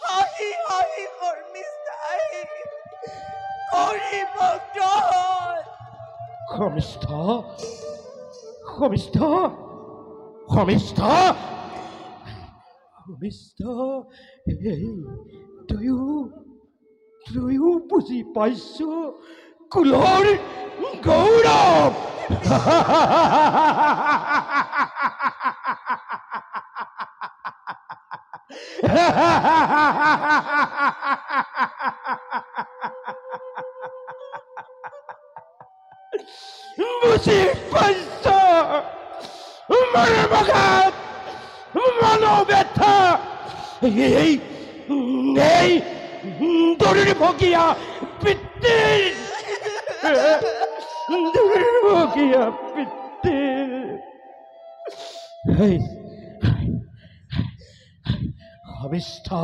হাঁহি হাঁহি শৰ্মিষ্ঠাই কৰিব গ্ৰহণ শৰ্মিষ্ঠা শৰ্মিষ্ঠা শৰ্মিষ্ঠা শৰ্মিষ্ঠা এই তয়ো বুজি পাইছ কুলৰ গৌৰৱ বুজি পাইছ মৰমগাত মনোব্যথা এই দুৰ্ভগীয়া পিতৃৰ দুৰ্ভগীয়া পিতৃৰ শৰ্মিষ্ঠা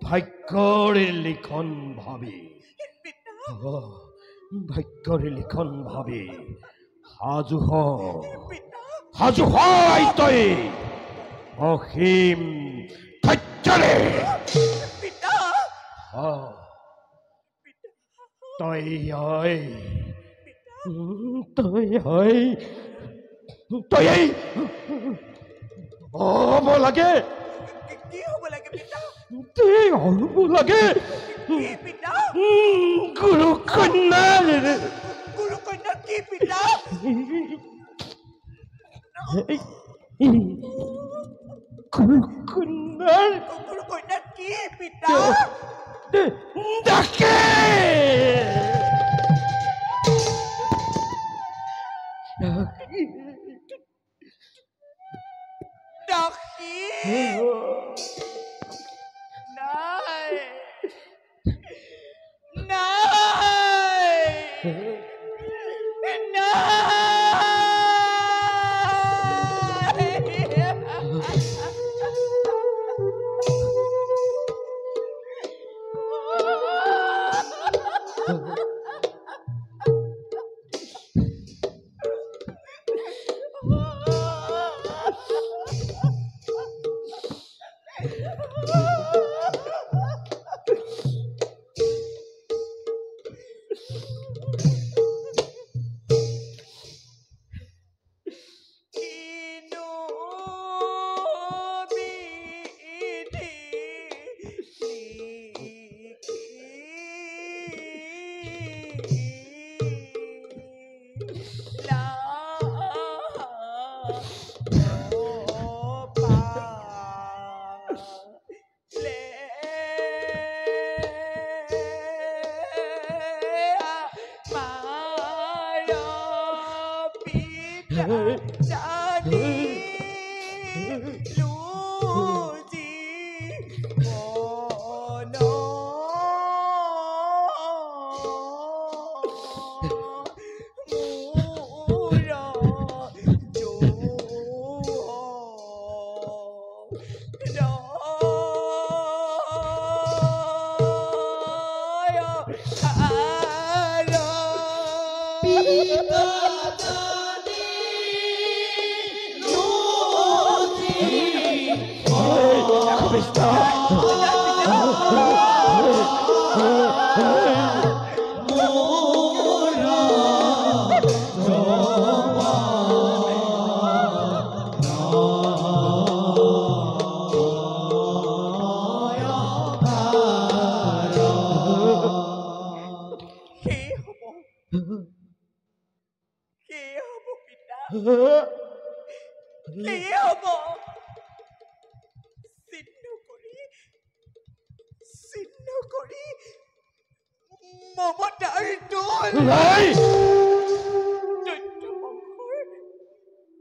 ভাগ্যৰ লিখন ভাবি ভাগ্যৰ লিখন ভাবি সাজু তই অসীম ধৈৰ্যৰে তই হ'ব লাগে কি হ'ব লাগে পিতা তই হ'ব লাগে কি পিতা গুৰু কন্যাৰ কি পিতা গুৰু কন্যাৰ কি পিতা ডাকে ডাকি নাই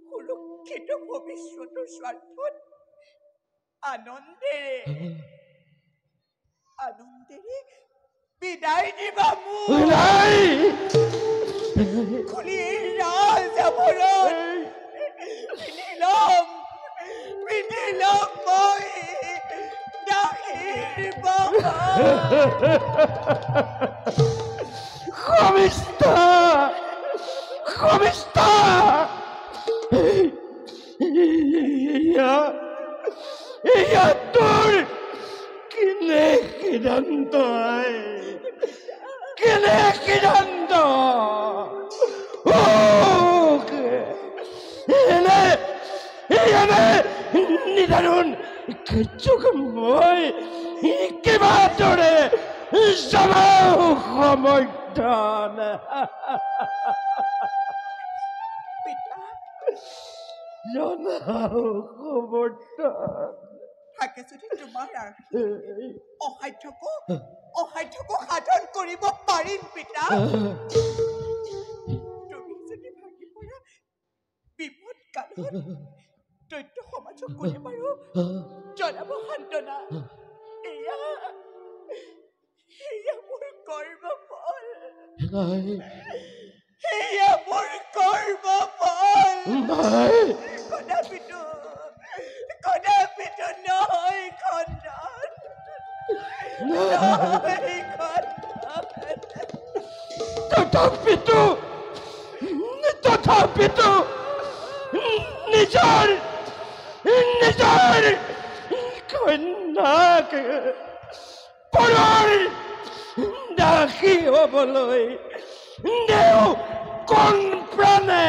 সুৰক্ষিত ভৱিষ্যতৰ স্বাৰ্থ আনন্দেৰে আনন্দেৰে বিদায় দিবা মোক নাই খুলিৰ ৰাজ আভৰণ পিন্ধি ল'ম মই দাসীৰ বাহন। শৰ্মিষ্ঠা শৰ্মিষ্ঠা এয়া তোৰ কেনে সিদ্ধান্ত কেনে সিদ্ধান্ত এনে নিদাৰুণ কাৰ্যক মই কিবা দৰে জনাও সমৰ্থন পিতা জনাও সমৰ্থন থাকে যদি তোমাৰ অসাধ্যকো সাধন কৰিব পাৰিম পিতা তুমি যদি ভাগি পৰা বিপদ কালত দৈত্য সমাজক কোনে বাৰু জনাব সান্তনা এয়া মোৰ কৰ্মফল এয়া মোৰ কৰ্মফল কদাপিতো নহয় খণ্ডন নহয় খণ্ডন তথাপিতো নিজৰ কন্যাক পৰৰ দাসী হ'বলৈ দেও কোন প্ৰাণে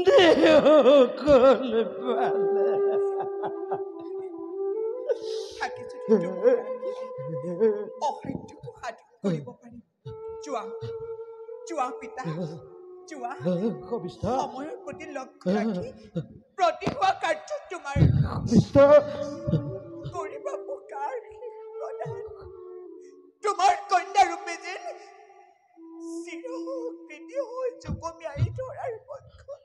দেও কোন প্ৰাণে থাকে যদি অসাধ্যকো সাধন কৰিব পাৰিম যোৱা পিতা যোৱা সময়ৰ প্ৰতি লক্ষ্য ৰাখি প্ৰতি হোৱা কাৰ্য তোমাৰ কৰিবা পুকাৰ প্ৰদান তোমাৰ কন্যা ৰূপে যেন চিৰকৃতি হৈ জুকমিয়াই ধৰাৰ পক্ষত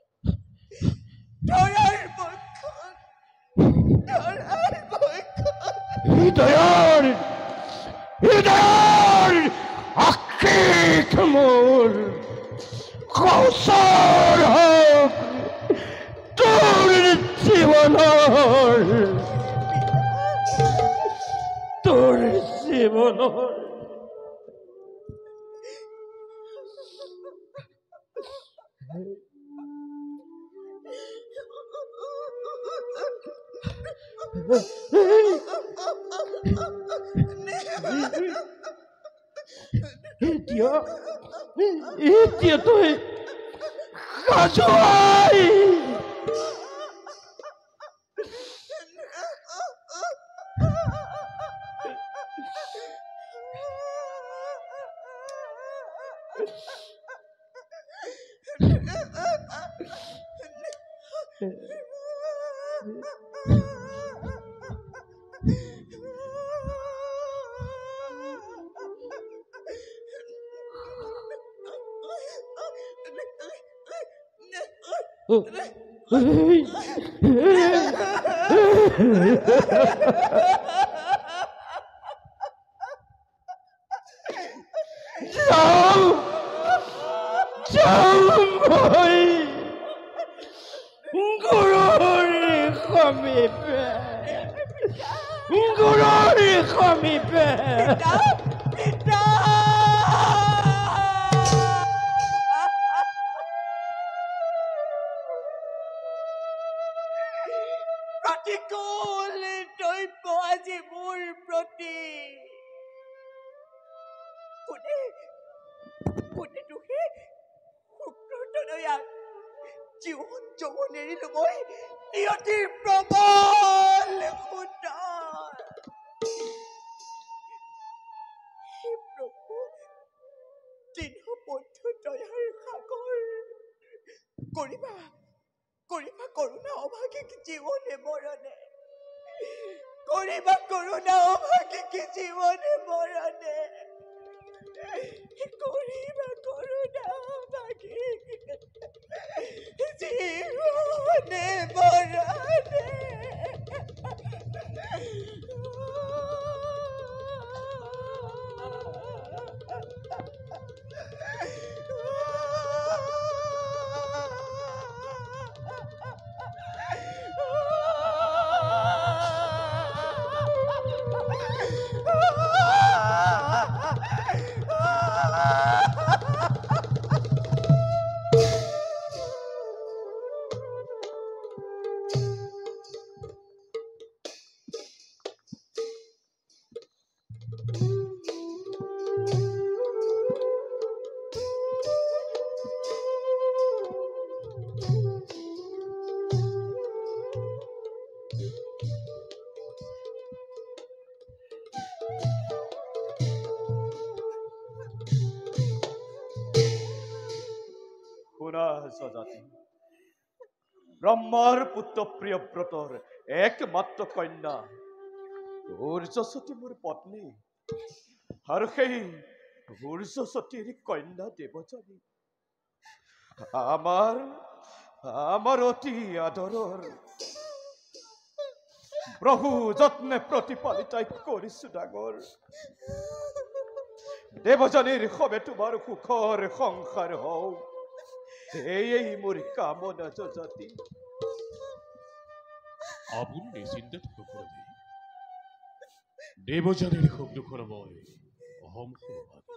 হৃদয়ৰ আশীষ মোৰ কৌশল হওক তোৰ জীৱনৰ এতিয়া তই কাজুৱাই গুৰুৰ সমীপে প্ৰতিকূল দ্ৰব্য আজি মোৰ প্ৰতি কোনে দুখে শুক্ৰতনয়াক জীৱন যৌৱন এৰিলো মই নিয়তিৰ প্ৰবল সুন্দৰ হে প্ৰভু দীনবন্ধু দয়াৰ সাগৰ কৰিবা কৰোণা অভাগিক জীৱনে মৰণে কৰিবা কৰোণা অভাগিক জীৱনে মৰণে কৰিবা কৰোণা অভাগিক নেকি জীৱনে মৰণে শুনা স্বজাতি, ব্ৰহ্মাৰ পুত্ৰ প্ৰিয়ব্ৰতৰ একমাত্ৰ কন্যা সূৰ্যসতী মোৰ পত্নী, আৰু সেই সূৰ্যসতীৰ কন্যা দেৱযানী আমাৰ অতি আদৰৰ প্ৰভু যত্নে প্ৰতিপালিতাই কৰিছো ডাঙৰ। দেৱযানীৰ সবে তোমাৰ সুখৰ সংসাৰ হওক, এই মোৰ কামনা স্বজাতি। আপুনি নিশ্চিন্ত থাকক প্ৰভু। দেৱযানীৰ সুখ দুখৰ মই অহম সমভাগী।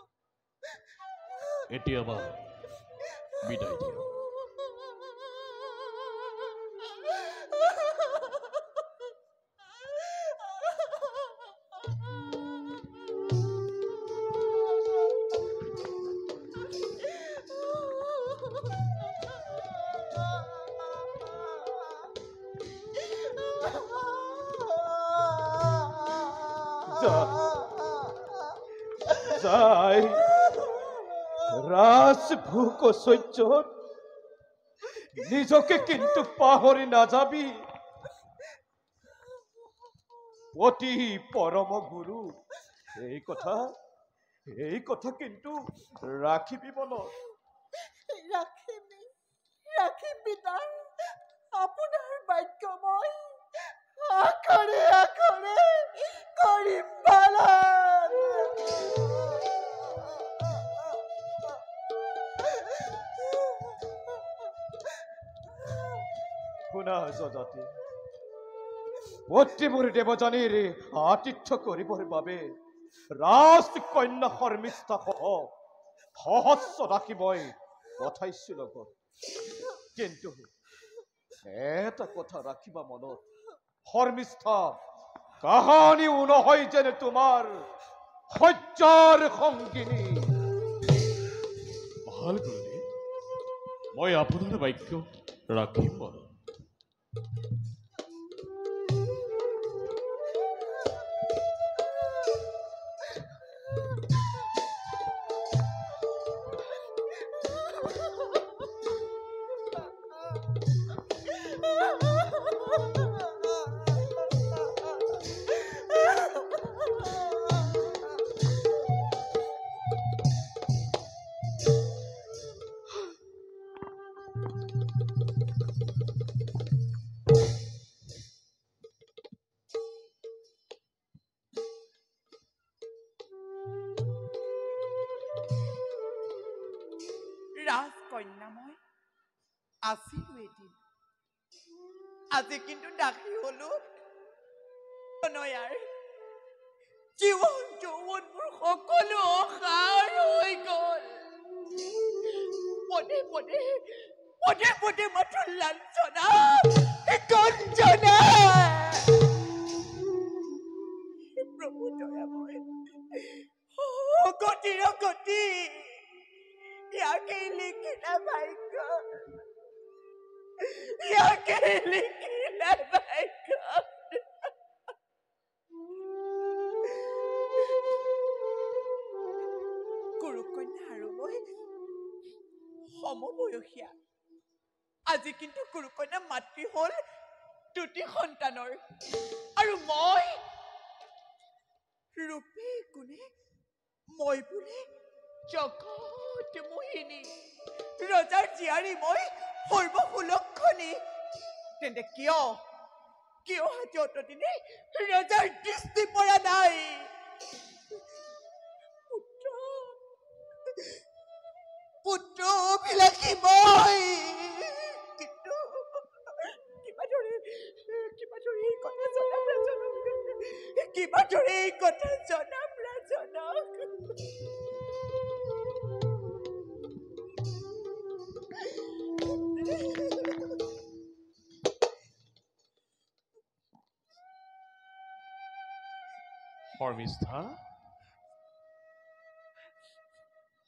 এতিয়া আমাৰ বিদায় দিয়ক। যাই ৰাস ভূক সহ্যত নিজকে কিন্তু পাহৰি নাযাবি। অতি পৰম গুৰু এই কথা কিন্তু ৰাখিবি মনত। ৰাখিম পিতা, আপোনাৰ বাক্য মই আখৰে আখৰে কৰিম পালন। শুনা স্বজাতি, অতি মোৰ দেৱযানীৰ আতিথ্য কৰিবৰ বাবে ৰাজ কন্যা শৰ্মিষ্ঠা সহ সহস্ৰ ৰাখি মই পঠাইছো লগত। কিন্তু এটা কথা ৰাখিবা মনত, শৰ্মিষ্ঠা কাহানিও নহয় যেনে তোমাৰ সহ্যাৰ সংগিনী। ভাল কৰিলে, মই আপোনাৰ বাক্য ৰাখিম মনত। ৰাজকন্যা মই আছিলো এদিন, আজি কিন্তু দাসী হলো। কনয়াৰ জীৱন যৌৱন মোৰ সকলো অসাৰ হৈ গল। পদে পদে মাত্ৰ লাঞ্ছনা গঞ্জনা। প্ৰভু দয়াময়, গতিৰ গতি ইয়াকে লিখিলা ভাগ্য, ইয়াকে লিখিলা ভাগ্য। কুৰুকন্যা আৰু মই সমবয়সীয়া। আজি কিন্তু কুৰুকন্যা মাতৃ হল দুটি সন্তানৰ, আৰু মই ৰূপে গুণে মই বোলে জগত মোহিনী, ৰজাৰ জীয়াৰী মই সৰ্বসুলক্ষণী তেন্তে কিয় আজি অতদিনে ৰজাৰ দৃষ্টি পৰা নাই পুত্ৰ অভিলাষী মই কিন্তু কিবা ধৰে এই কথা জনাম ৰাজনক কিবা ধৰে এই কথা জনাম ৰাজনক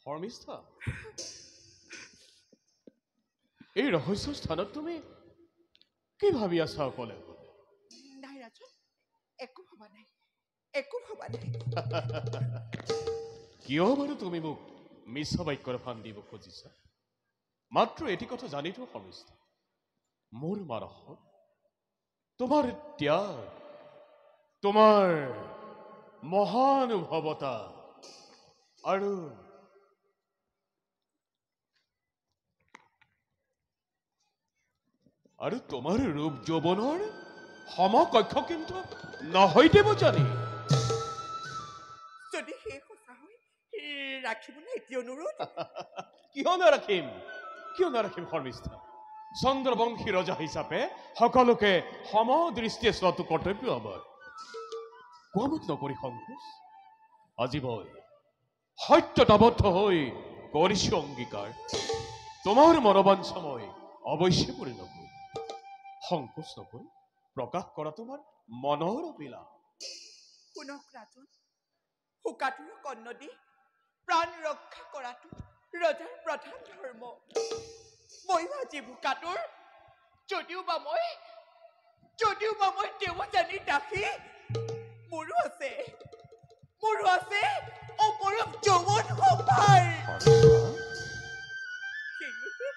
শৰ্মিষ্ঠা এই ৰহস্য স্থানত তুমি কি ভাবি আছা অকলে নাই ৰাজন একো ভবা নাই কিয় বাৰু তুমি মোক মিছা বাক্যৰ ফান দিব খুজিছা মাত্ৰ এটি কথা জানি থোৱা শৰ্মিষ্ঠা মোৰ মানসত তোমাৰ ত্যাগ তোমাৰ মহানুভৱতা আৰু তোমাৰ ৰূপ যৌৱনৰ সমকক্ষ কিন্তু নহয় দেৱ জানি যদি সেই সঁচা হয় ৰাখিবলৈ এটি অনুৰোধ কিয় নাৰাখিম শৰ্মিষ্ঠা চন্দ্ৰবংশী ৰজা হিচাপে সকলোকে সমদৃষ্টিয়ে চোৱাটো কৰ্তব্য আমাৰ কোৱামত নকৰি সংকোচ আজি মই সত্যতাবদ্ধ হৈ কৰিছো অংগীকাৰ তোমাৰ মনোবাঞ্ছা মই অৱশ্যে পূৰ্ণ কৰিম সংকোচ নকৰি প্ৰকাশ কৰা তোমাৰ মনৰ অভিলাষ শুনক ৰাজন শুকাটোৰ কন্নদি প্ৰাণ ৰক্ষা কৰাটো ৰজাৰ প্ৰধান ধৰ্ম মই আজি ভোকাটোৰ যদিও বা মই দেৱযানীৰ দাসী মোৰো আছে অপৰূপ যৌৱন সম্ভাৰ সেয়েহে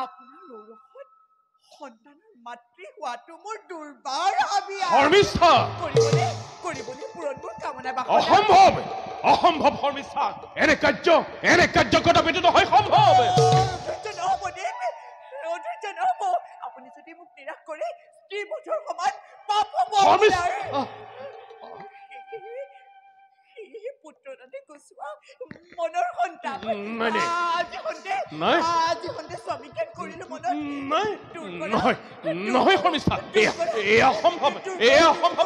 আপোনাৰ ঔৰসত সন্তানৰ মাতৃ হোৱাটো মোৰ দুৰ্বাৰ শৰ্মিষ্ঠা কৰিবলৈ পুৰণবোৰ কামনা অসম্ভৱ শৰ্মিষ্ঠা এনে কাৰ্য কদাপিতো নহয় সম্ভৱ অধৈৰ্য নহব আপুনি যদি মোক নিৰাশ কৰে স্ত্ৰী বোধৰ সমান পাপ হ'ব পুত্ৰদানে গুচোৱা মনৰ সন্তান আজি সন্ধে স্বামীকে কৰিলো মনত নহয় শৰ্মিষ্ঠা এয়া সম্ভৱ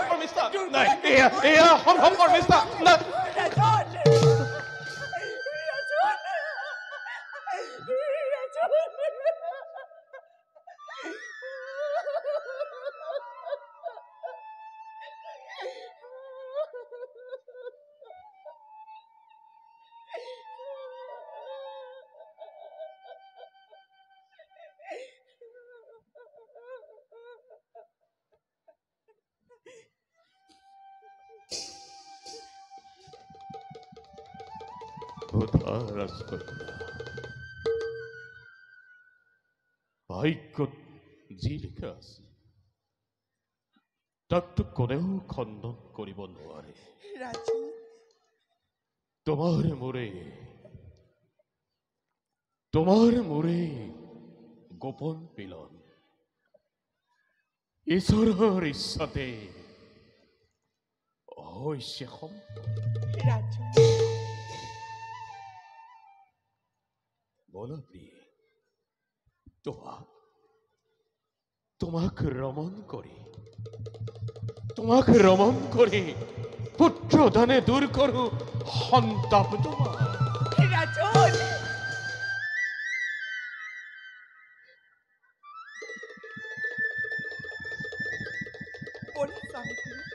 শৰ্মিষ্ঠা নাই এয়া সম্ভৱ শৰ্মিষ্ঠা ভাগ্যত যি লিখা আছে তাকতো কোনেও খণ্ডন কৰিব নোৱাৰে তোমাৰ মোৰে গোপন মিলন ঈশ্বৰৰ ইচ্ছাতে হৈছে বলা প্ৰিয়ে তোমাক ৰমন কৰি পুত্ৰদানে দূৰ কৰো সন্তাপ তোমাৰ স্বামী